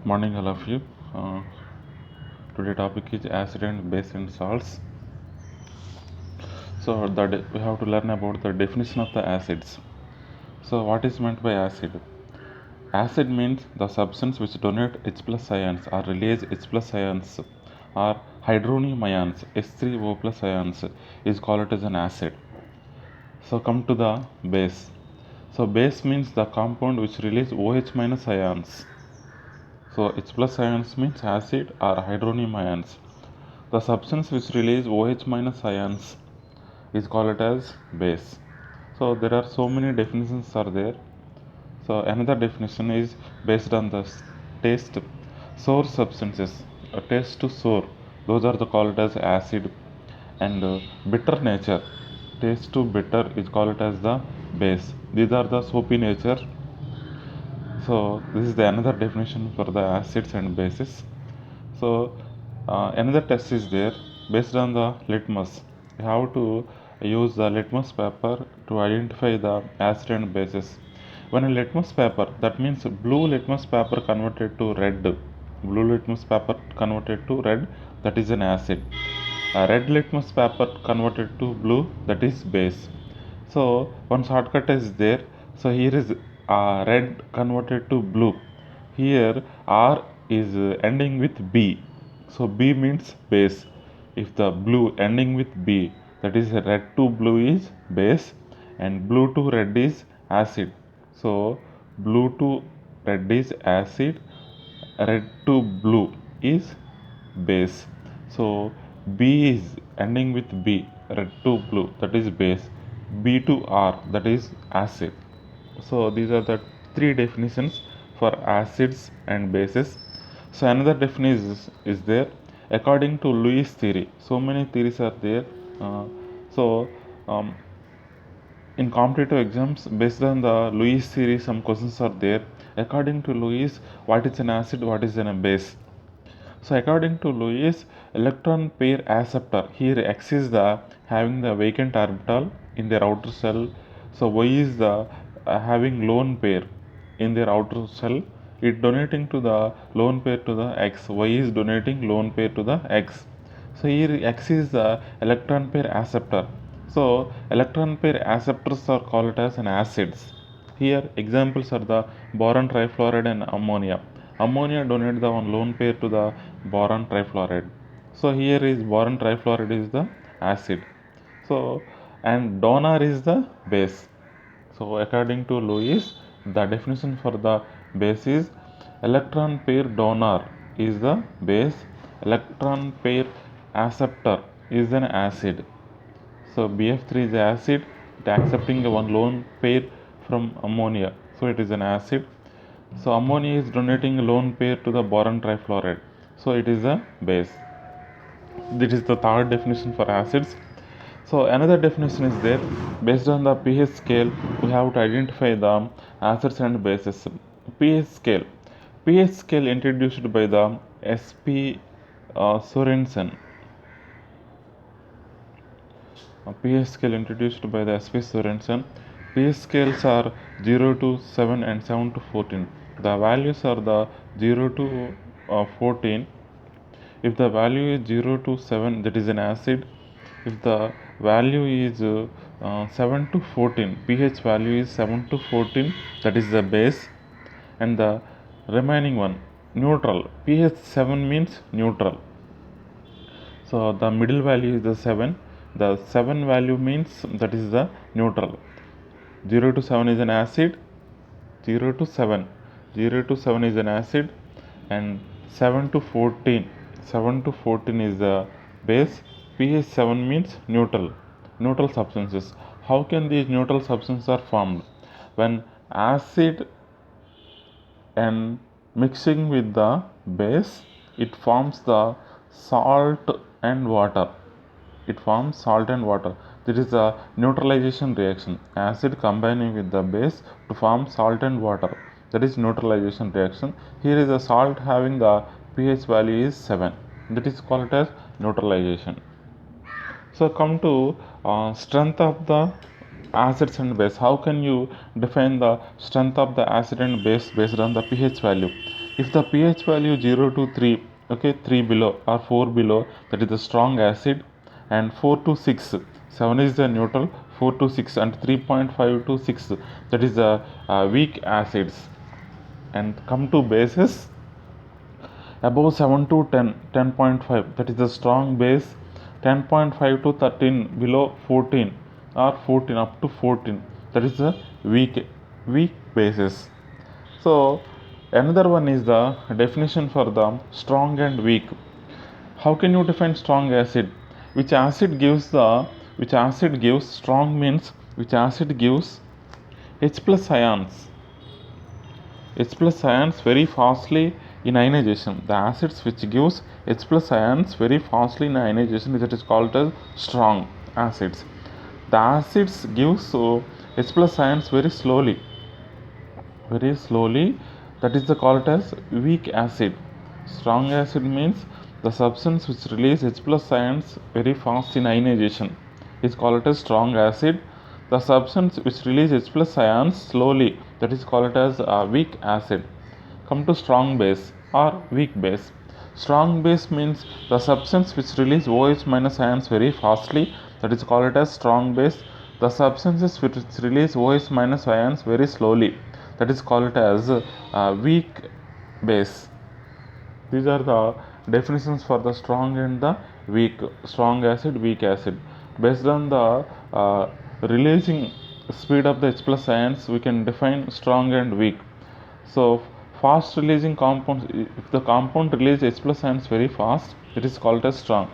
Morning, all of you. Today topic is acid and base and salts. So we have to learn about the definition of the acids. So what is meant by acid? Acid means the substance which donate H plus ions or release H plus ions or hydronium ions H3O plus ions is called as an acid. So come to the base. So base means the compound which release OH minus ions. So H plus ions means acid or hydronium ions. The substance which release OH minus ions is called as base. So there are so many definitions are there. So another definition is based on the taste. Sour substances, taste to sour, those are called as acid. And bitter nature, taste to bitter is called as the base. These are the soapy nature. So this is the another definition for the acids and bases. So another test is there based on the litmus. You have to use the litmus paper to identify the acid and bases. When a litmus paper, that means blue litmus paper converted to red, blue litmus paper converted to red, that is an acid. A red litmus paper converted to blue, that is base. So one shortcut is there. So here is red converted to blue. Here R is ending with B. So B means base. If the blue ending with B, that is red to blue is base and blue to red is acid. So blue to red is acid, red to blue is base. So B is ending with B, red to blue, that is base. B to R, that is acid. So these are the three definitions for acids and bases. So another definition is there according to Lewis theory. So many theories are there. So in competitive exams, based on the Lewis theory, some questions are there. According to Lewis, what is an acid, what is a base? So according to Lewis, electron pair acceptor, here X is the having the vacant orbital in their outer shell. So Y is the having lone pair in their outer shell. It donating to the lone pair to the X. Y is donating lone pair to the X. So here X is the electron pair acceptor. So electron pair acceptors are called as an acids. Here examples are the boron trifluoride and ammonia. Ammonia donate the one lone pair to the boron trifluoride. So here is boron trifluoride is the acid. So and donor is the base. So according to Lewis, the definition for the base is electron pair donor is the base, electron pair acceptor is an acid. So BF3 is acid, it accepting one lone pair from ammonia, so it is an acid. So ammonia is donating a lone pair to the boron trifluoride, so it is a base. This is the third definition for acids. So another definition is there based on the pH scale. We have to identify the acids and bases. pH scale. pH scale introduced by the S.P. Sorensen. pH scale introduced by the S.P. Sorensen. pH scales are 0 to 7 and 7 to 14. The values are the 0 to 14. If the value is 0 to 7, that is an acid. If the value is 7 to 14, pH value is 7 to 14, that is the base. And the remaining one, neutral. pH 7 means neutral. So the middle value is the 7. The 7 value means that is the neutral. 0 to 7 is an acid. 0 to 7. 0 to 7 is an acid. And 7 to 14. 7 to 14 is the base. pH 7 means neutral. Neutral substances. How can these neutral substances are formed? When acid and mixing with the base, it forms the salt and water. It forms salt and water. This is a neutralization reaction. Acid combining with the base to form salt and water. That is neutralization reaction. Here is a salt having the pH value is 7. That is called as neutralization. So come to strength of the acids and base. How can you define the strength of the acid and base based on the pH value? If the pH value 0 to 3, okay, 3 below or 4 below, that is the strong acid, and 4 to 6, 7 is the neutral, 4 to 6, and 3.5 to 6, that is the weak acids. And come to bases, above 7 to 10, 10.5, that is the strong base, 10.5 to 13, below 14 or 14 up to 14, that is the weak bases. So another one is the definition for the strong and weak. How can you define strong acid? Which acid gives strong means which acid gives H plus ions. H plus ions very fastly in ionization. The acids which gives H plus ions very fastly in ionization, that is called as strong acids. The acids gives H plus ions very slowly, that is the called as weak acid. Strong acid means the substance which release H plus ions very fast in ionization is called as strong acid. The substance which release H plus ions slowly, that is called as weak acid. Come to strong base or weak base. Strong base means the substance which release OH minus ions very fastly, that is called as strong base. The substances which release OH minus ions very slowly, that is called as weak base. These are the definitions for the strong and the weak, strong acid, weak acid. Based on the releasing speed of the H plus ions, we can define strong and weak. So fast releasing compounds, if the compound releases H plus ions very fast, it is called as strong.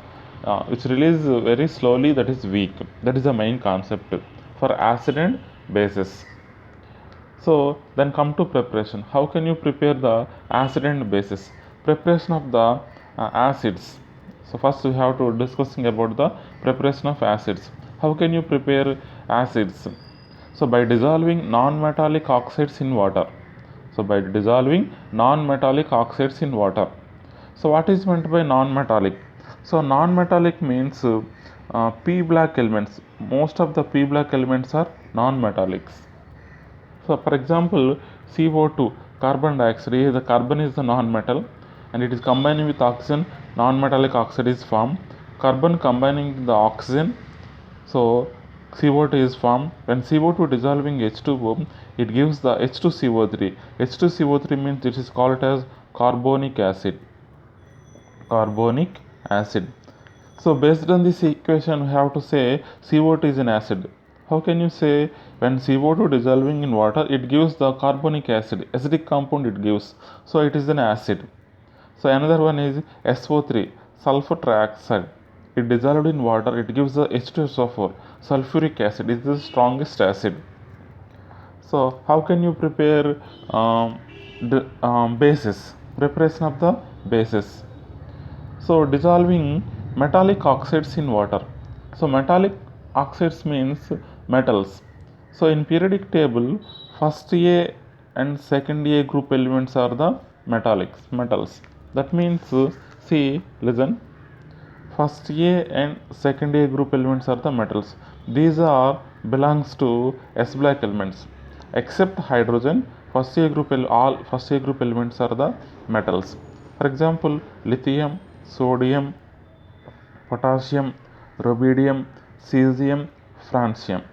Which release very slowly, that is weak. That is the main concept for acid and bases. So then come to preparation. How can you prepare the acid and bases? Preparation of the acids. So first we have to discussing about the preparation of acids. How can you prepare acids? So by dissolving non-metallic oxides in water. So by dissolving non-metallic oxides in water. So what is meant by non-metallic? So non-metallic means p black elements. Most of the p black elements are non-metallics. So for example, CO2, carbon dioxide, here the carbon is the non-metal and it is combining with oxygen, non-metallic oxide is formed. Carbon combining with the oxygen, so CO2 is formed. When CO2 dissolving H2O, it gives the H2CO3. H2CO3 means it is called as carbonic acid. Carbonic acid. So based on this equation, we have to say CO2 is an acid. How can you say when CO2 dissolving in water, it gives the carbonic acid, acidic compound it gives. So it is an acid. So another one is SO3, sulfur trioxide. It dissolved in water, it gives the H2SO4, sulfuric acid. It is the strongest acid. So how can you prepare bases? Preparation of the bases. So dissolving metallic oxides in water. So metallic oxides means metals. So in periodic table, first A and second A group elements are the metals. That means, see, listen. First A and second A group elements are the metals. These are belongs to S black elements. Except hydrogen, all first A group elements are the metals. For example, lithium, sodium, potassium, rubidium, cesium, francium.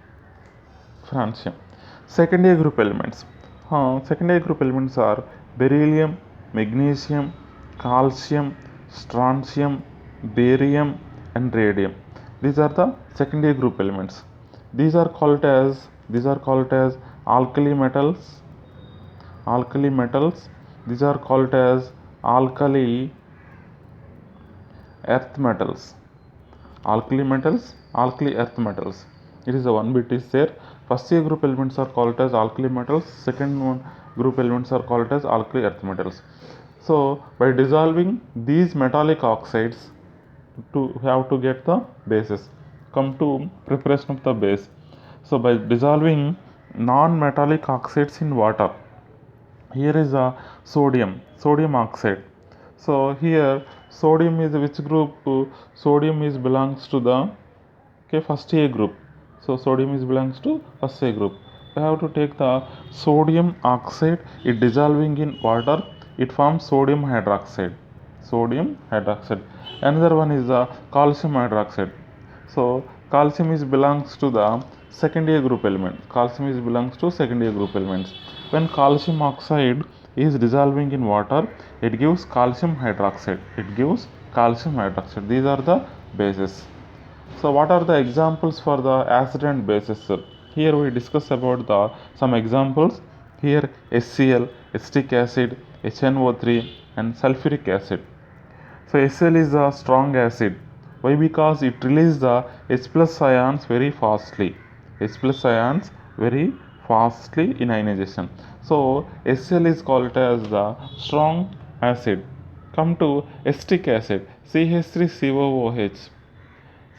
Secondary group elements. Secondary group elements are beryllium, magnesium, calcium, strontium, barium, and radium. These are the secondary group elements. These are called as alkali metals. These are called as alkali earth metals. Alkali earth metals. It is the one bit is there. First A group elements are called as alkali metals. Second one group elements are called as alkali earth metals. So by dissolving these metallic oxides, to have to get the bases. Come to preparation of the base. So by dissolving non-metallic oxides in water, here is a sodium oxide. So here sodium is which group? Sodium is belongs to the first A group. So sodium is belongs to first A group. We have to take the sodium oxide, it dissolving in water, it forms sodium hydroxide. Sodium hydroxide. Another one is the calcium hydroxide. So calcium is belongs to the second year group element. Calcium is belongs to second year group elements. When calcium oxide is dissolving in water, it gives calcium hydroxide. It gives calcium hydroxide. These are the bases. So what are the examples for the acid and bases? Here we discuss about the some examples. Here HCl, acetic acid, HNO3 and sulfuric acid. So HCl is a strong acid. Why? Because it releases the H plus ions very fastly. H plus ions very fastly in ionization. So HCl is called as the strong acid. Come to acetic acid, CH3COOH.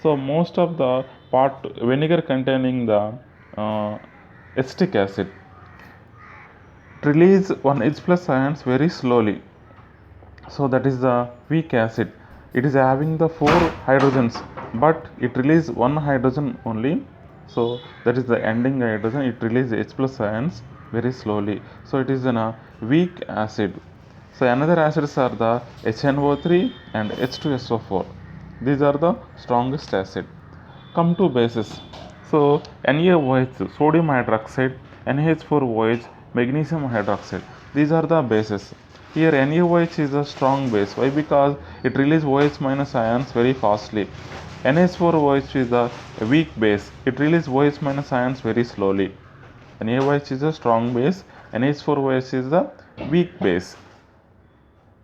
So most of the part vinegar containing the acetic acid release one H plus ions very slowly. So that is the weak acid. It is having the four hydrogens, but it releases one hydrogen only. So that is the ending hydrogen. It releases H plus ions very slowly. So it is a weak acid. So another acids are the HNO3 and H2SO4. These are the strongest acid. Come to bases. So NaOH, sodium hydroxide, NH4OH, magnesium hydroxide. These are the bases. Here NaOH is a strong base. Why? Because it releases OH minus ions very fastly. NH4OH is a weak base. It releases OH minus ions very slowly. NaOH is a strong base. NH4OH is the weak base.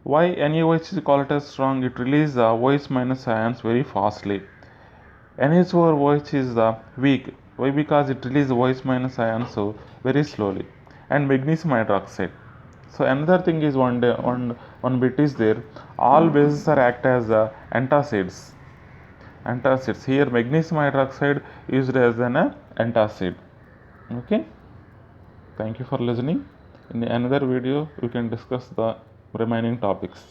Why NaOH is called as strong? It releases the OH minus ions very fastly. NH4OH is the weak. Why? Because it releases OH minus ions so very slowly. And magnesium hydroxide. So another thing is one bit is there. All bases are act as antacids. Antacids. Here magnesium hydroxide used as an antacid. Okay. Thank you for listening. In another video, we can discuss the remaining topics.